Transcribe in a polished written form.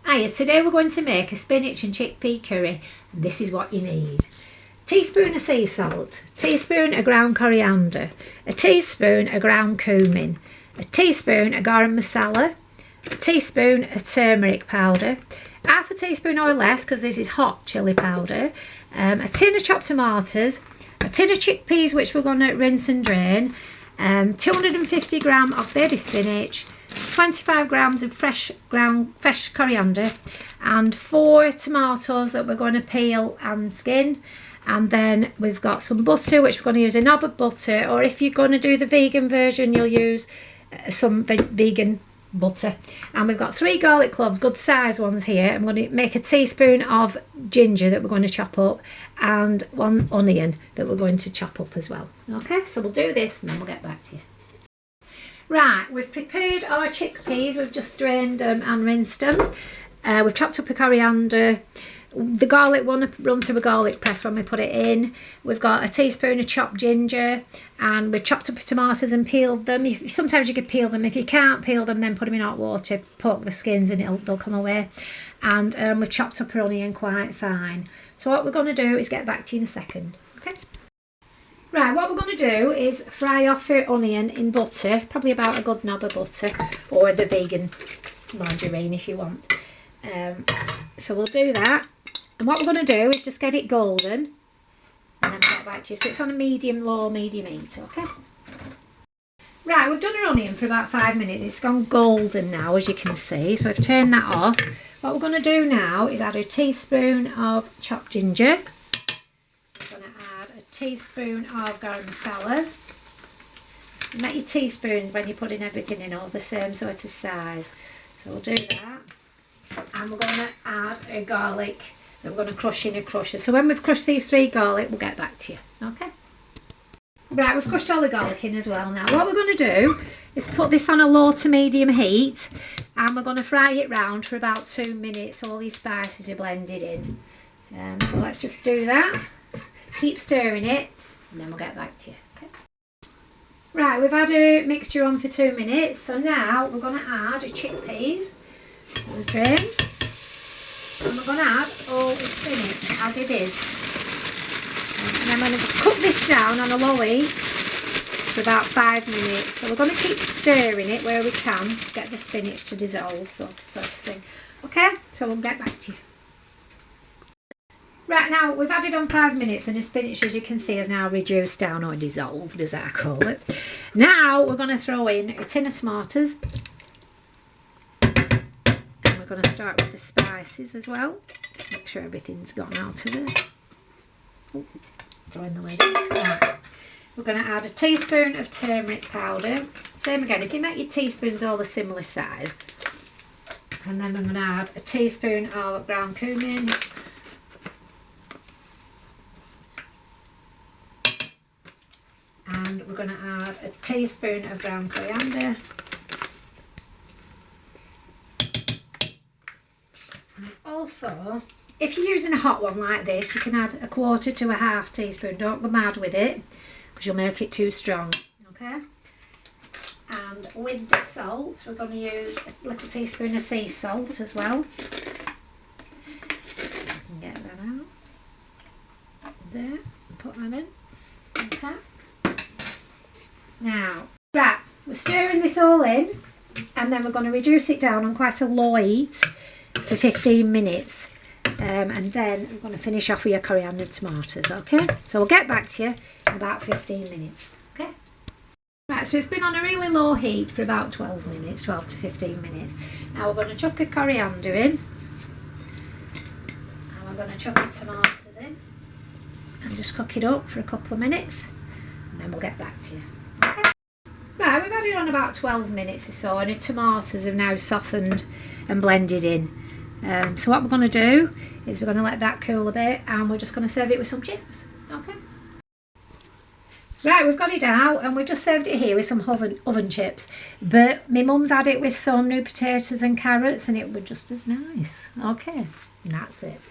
Hiya, today we're going to make a spinach and chickpea curry, and this is what you need. Teaspoon of sea salt, teaspoon of ground coriander, a teaspoon of ground cumin, a teaspoon of garam masala, a teaspoon of turmeric powder, half a teaspoon or less because this is hot chilli powder, a tin of chopped tomatoes, a tin of chickpeas which we're going to rinse and drain, 250 gram of baby spinach, 25 grams of fresh coriander, and 4 tomatoes that we're going to peel and skin. And then we've got some butter, which we're going to use a knob of butter, or if you're going to do the vegan version, you'll use some vegan butter. And we've got 3 garlic cloves, good size ones here. I'm going to make a teaspoon of ginger that we're going to chop up, and 1 onion that we're going to chop up as well. Okay, so we'll do this and then we'll get back to you. Right, we've prepared our chickpeas. We've just drained them and rinsed them. We've chopped up a coriander. The garlic, want to run through a garlic press when we put it in. We've got a teaspoon of chopped ginger, and we've chopped up tomatoes and peeled them. Sometimes you could peel them. If you can't peel them, then put them in hot water, poke the skins and they'll come away. And we've chopped up our onion quite fine. So what we're going to do is get back to you in a second. Okay. Right, what we're going to do is fry off our onion in butter, probably about a good knob of butter, or the vegan margarine if you want. So we'll do that. And what we're going to do is just get it golden, and then get back to you. So it's on a low, medium heat, okay? Right, we've done our onion for about 5 minutes. It's gone golden now, as you can see. So I've turned that off. What we're going to do now is add a teaspoon of chopped ginger. We're going to add a teaspoon of garam masala. Make your teaspoons when you're putting everything in all the same sort of size. So we'll do that. And we're going to add a garlic that we're going to crush in a crusher. So when we've crushed these 3 garlic, we'll get back to you. Okay? Right, we've crushed all the garlic in as well now. What we're going to do is put this on a low to medium heat, and we're going to fry it round for about 2 minutes. All these spices are blended in. So let's just do that. Keep stirring it, and then we'll get back to you. Okay? Right, we've had a mixture on for 2 minutes. So now we're going to add the chickpeas. Okay, and we're going to add all the spinach as it is, and I'm going to cook this down on a low heat for about 5 minutes. So we're going to keep stirring it where we can to get the spinach to dissolve, sort of thing. Okay, so we'll get back to you. Right, now we've had it on 5 minutes, and the spinach, as you can see, is now reduced down, or dissolved as I call it. Now we're going to throw in a tin of tomatoes. We're going to start with the spices as well. Make sure everything's gone out of it. Oh, throwing the lid. Right. We're going to add a teaspoon of turmeric powder. Same again, if you make your teaspoons all the similar size. And then we're going to add a teaspoon of ground cumin. And we're going to add a teaspoon of ground coriander. Also, if you're using a hot one like this, you can add a 1/4 to a 1/2 teaspoon. Don't go mad with it, because you'll make it too strong. Okay? And with the salt, we're going to use a little teaspoon of sea salt as well. Get that out. There. Put that in. Okay. Now, right, we're stirring this all in, and then we're going to reduce it down on quite a low heat for 15 minutes, and then I'm going to finish off with your coriander and tomatoes. Okay, so we'll get back to you in about 15 minutes. Okay, right, so it's been on a really low heat for about 12 to 15 minutes. Now we're going to chuck a coriander in, and we're going to chuck the tomatoes in, and just cook it up for a couple of minutes, and then we'll get back to you. Okay. Right, we've had it on about 12 minutes or so, and the tomatoes have now softened and blended in. So what we're going to do is we're going to let that cool a bit, and we're just going to serve it with some chips. Okay. Right, we've got it out, and we've just served it here with some oven chips. But my mum's had it with some new potatoes and carrots, and it was just as nice. Okay, and that's it.